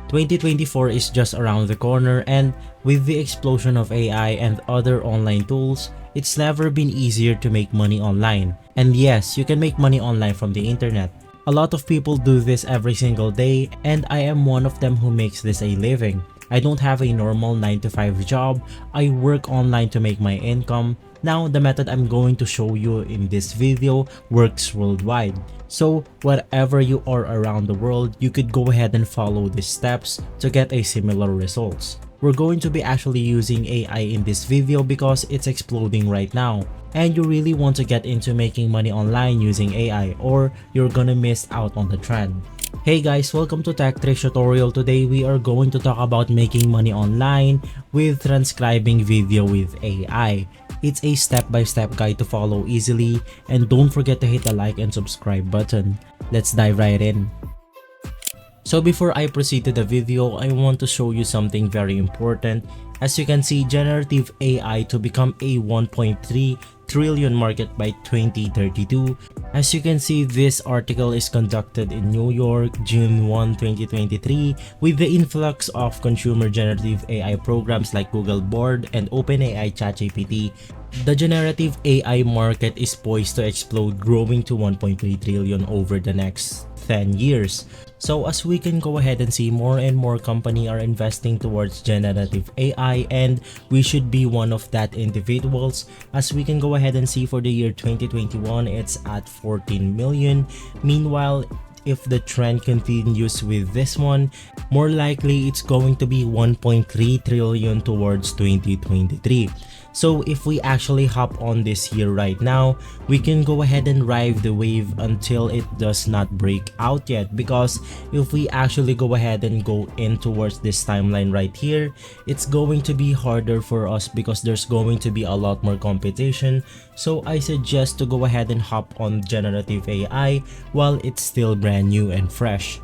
2024 is just around the corner, and with the explosion of AI and other online tools, it's never been easier to make money online. And yes, you can make money online from the internet. A lot of people do this every single day, and I am one of them who makes this a living. I don't have a normal 9 to 5 job. I work online to make my income. Now, the method I'm going to show you in this video works worldwide. So, wherever you are around the world, you could go ahead and follow these steps to get a similar results. We're going to be actually using AI in this video because it's exploding right now. And you really want to get into making money online using AI, or you're gonna miss out on the trend. Hey guys, welcome to Tech Tricks Tutorial. Today we are going to talk about making money online with transcribing video with AI. It's a step-by-step guide to follow easily, and don't forget to hit the like and subscribe button. Let's dive right in. So before I proceed to the video, I want to show you something very important. As you can see, generative AI to become a 1.3 trillion market by 2032. As you can see, this article is conducted in New York, June 1, 2023, with the influx of consumer generative AI programs like Google Bard and OpenAI ChatGPT. The generative AI market is poised to explode, growing to 1.3 trillion over the next 10 years. So as we can go ahead and see, more and more companies are investing towards generative AI, and we should be one of that individuals. As we can go ahead and see, for the year 2021, it's at 14 million. Meanwhile, if the trend continues with this one, more likely it's going to be 1.3 trillion towards 2023. So if we actually hop on this year right now, we can go ahead and ride the wave until it does not break out yet, because if we actually go ahead and go in towards this timeline right here, it's going to be harder for us because there's going to be a lot more competition. So I suggest to go ahead and hop on generative AI while it's still brand new and fresh.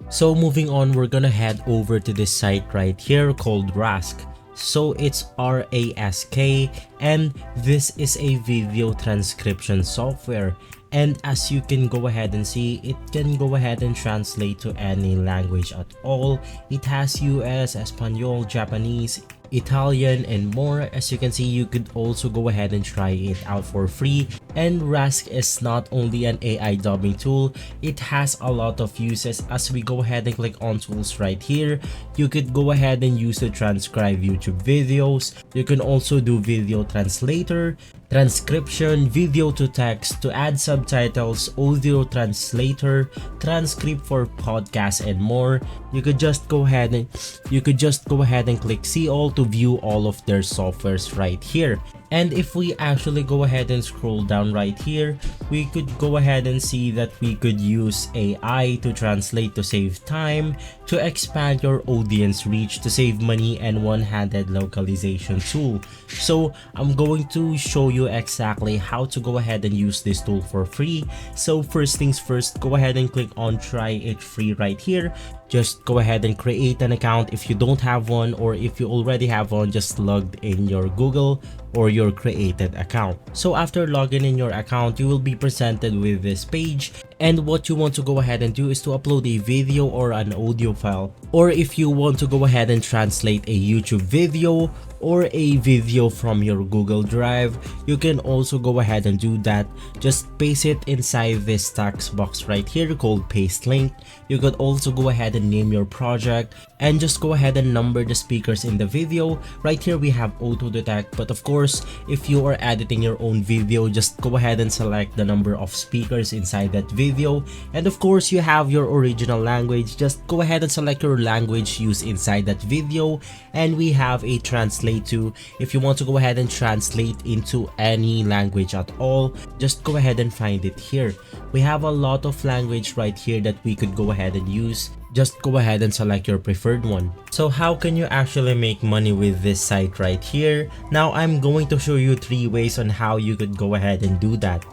So moving on, we're gonna head over to this site right here called Rask. So it's RASK, and this is a video transcription software. And as you can go ahead and see, it can go ahead and translate to any language at all. It has US, Espanol, Japanese, Italian, and more. As you can see, you could also go ahead and try it out for free. And Rask is not only an AI dubbing tool, it has a lot of uses. As we go ahead and click on tools right here, you could go ahead and use to transcribe YouTube videos. You can also do video translator, transcription, video to text, to add subtitles, audio translator, transcript for podcasts, and more. You could just go ahead and click see all to view all of their softwares right here. And if we actually go ahead and scroll down right here, we could go ahead and see that we could use AI to translate to save time, to expand your audience reach, to save money, and one-handed localization tool. So I'm going to show you exactly how to go ahead and use this tool for free. So first things first, go ahead and click on try it free right here. Just go ahead and create an account if you don't have one, or if you already have one, just logged in your Google or your created account. So after logging in your account, you will be presented with this page, and what you want to go ahead and do is to upload a video or an audio file, or if you want to go ahead and translate a YouTube video or a video from your Google Drive, you can also go ahead and do that. Just paste it inside this text box right here called paste link. You could also go ahead and name your project, and just go ahead and number the speakers in the video. Right here we have auto detect, but of course if you are editing your own video, just go ahead and select the number of speakers inside that video. And of course you have your original language, just go ahead and select your language used inside that video. And we have a translate to, if you want to go ahead and translate into any language at all, just go ahead and find it here. We have a lot of language right here that we could go ahead and use. Just go ahead and select your preferred one. So how can you actually make money with this site right here? Now I'm going to show you 3 ways on how you could go ahead and do that.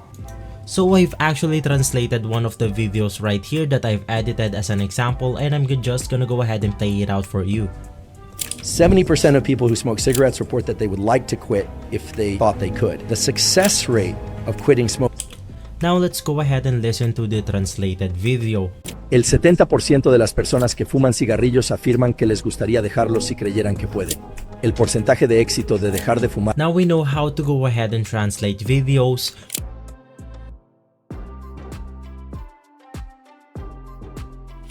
So I've actually translated one of the videos right here that I've edited as an example, and I'm just gonna go ahead and play it out for you. 70% of people who smoke cigarettes report that they would like to quit if they thought they could. The success rate of quitting smoking. Now let's go ahead and listen to the translated video. El 70% de las personas que fuman cigarrillos afirman que les gustaría dejarlos si creyeran que pueden. El porcentaje de éxito de dejar de fumar. Now we know how to go ahead and translate videos.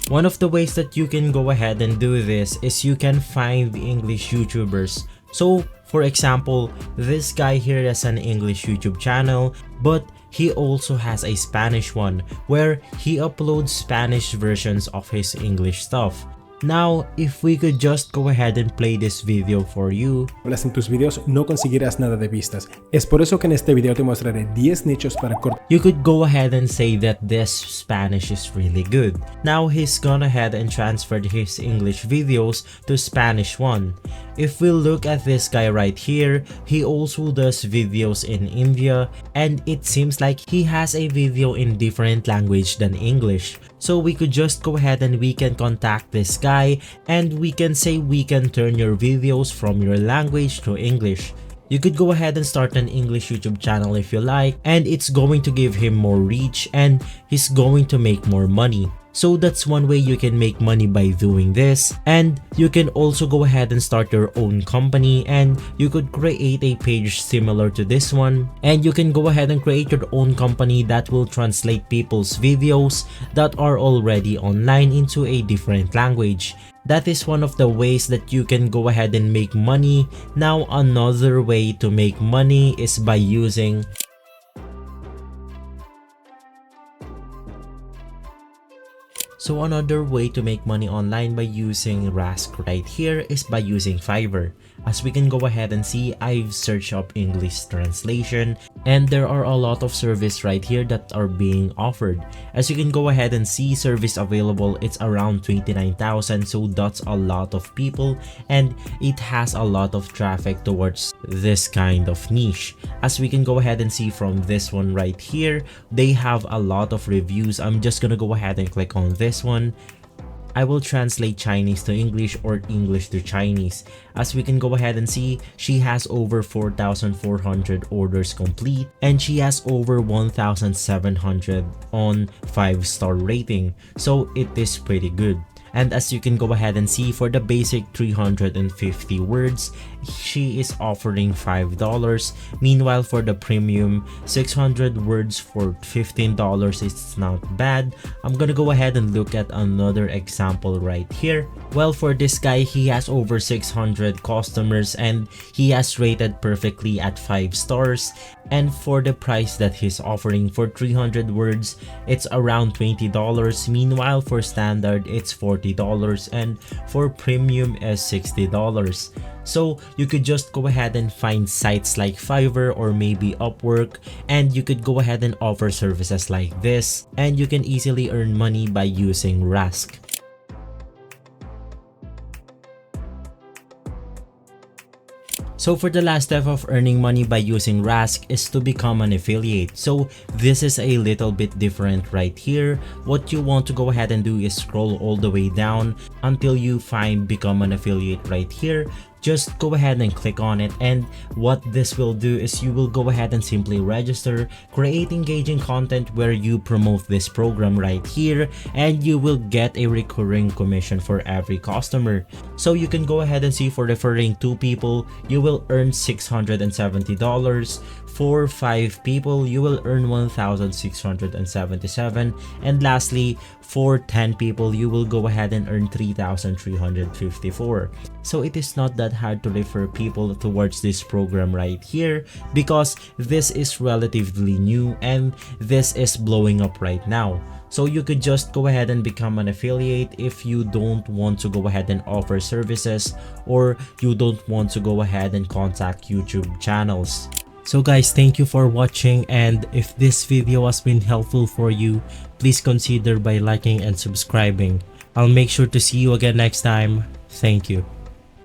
One of the ways that you can go ahead and do this is you can find the English YouTubers. So for example, this guy here has an English YouTube channel, but he also has a Spanish one where he uploads Spanish versions of his English stuff. Now, if we could just go ahead and play this video for you. Hablas en tus videos, no conseguirás nada de vistas. Es por eso que en este video te mostraré 10 nichos para cortar. You could go ahead and say that this Spanish is really good. Now he's gone ahead and transferred his English videos to Spanish one. If we look at this guy right here, he also does videos in India, and it seems like he has a video in different language than English. So we could just go ahead and we can contact this guy and we can say we can turn your videos from your language to English. You could go ahead and start an English YouTube channel if you like, and it's going to give him more reach and he's going to make more money. So that's one way you can make money by doing this. And you can also go ahead and start your own company, and you could create a page similar to this one, and you can go ahead and create your own company that will translate people's videos that are already online into a different language. That is one of the ways that you can go ahead and make money. Now another way to make money is by using So another way to make money online by using Rask right here is by using Fiverr. As we can go ahead and see, I've searched up English translation, and there are a lot of service right here that are being offered. As you can go ahead and see, service available, it's around 29,000, so that's a lot of people, and it has a lot of traffic towards this kind of niche. As we can go ahead and see from this one right here, they have a lot of reviews. I'm just gonna go ahead and click on this one. I will translate Chinese to English or English to Chinese. As we can go ahead and see, she has over 4,400 orders complete, and she has over 1,700 on 5-star rating. So it is pretty good. And as you can go ahead and see, for the basic 350 words, she is offering $5. Meanwhile, for the premium 600 words for $15, it's not bad. I'm gonna go ahead and look at another example right here. Well, for this guy, he has over 600 customers and he has rated perfectly at 5 stars. And for the price that he's offering for 300 words, it's around $20. Meanwhile, for standard, it's $40, and for premium is $60. So you could just go ahead and find sites like Fiverr or maybe Upwork, and you could go ahead and offer services like this, and you can easily earn money by using Rask. So for the last step of earning money by using Rask is to become an affiliate. So this is a little bit different right here. What you want to go ahead and do is scroll all the way down until you find become an affiliate right here. Just go ahead and click on it, and what this will do is you will go ahead and simply register, create engaging content where you promote this program right here, and you will get a recurring commission for every customer. So you can go ahead and see, for referring 2 people, you will earn $670. For 5 people, you will earn 1,677, and lastly, for 10 people, you will go ahead and earn 3,354. So it is not that hard to refer people towards this program right here, because this is relatively new and this is blowing up right now. So you could just go ahead and become an affiliate if you don't want to go ahead and offer services, or you don't want to go ahead and contact YouTube channels. So guys, thank you for watching, and if this video has been helpful for you, please consider by liking and subscribing. I'll make sure to see you again next time. Thank you.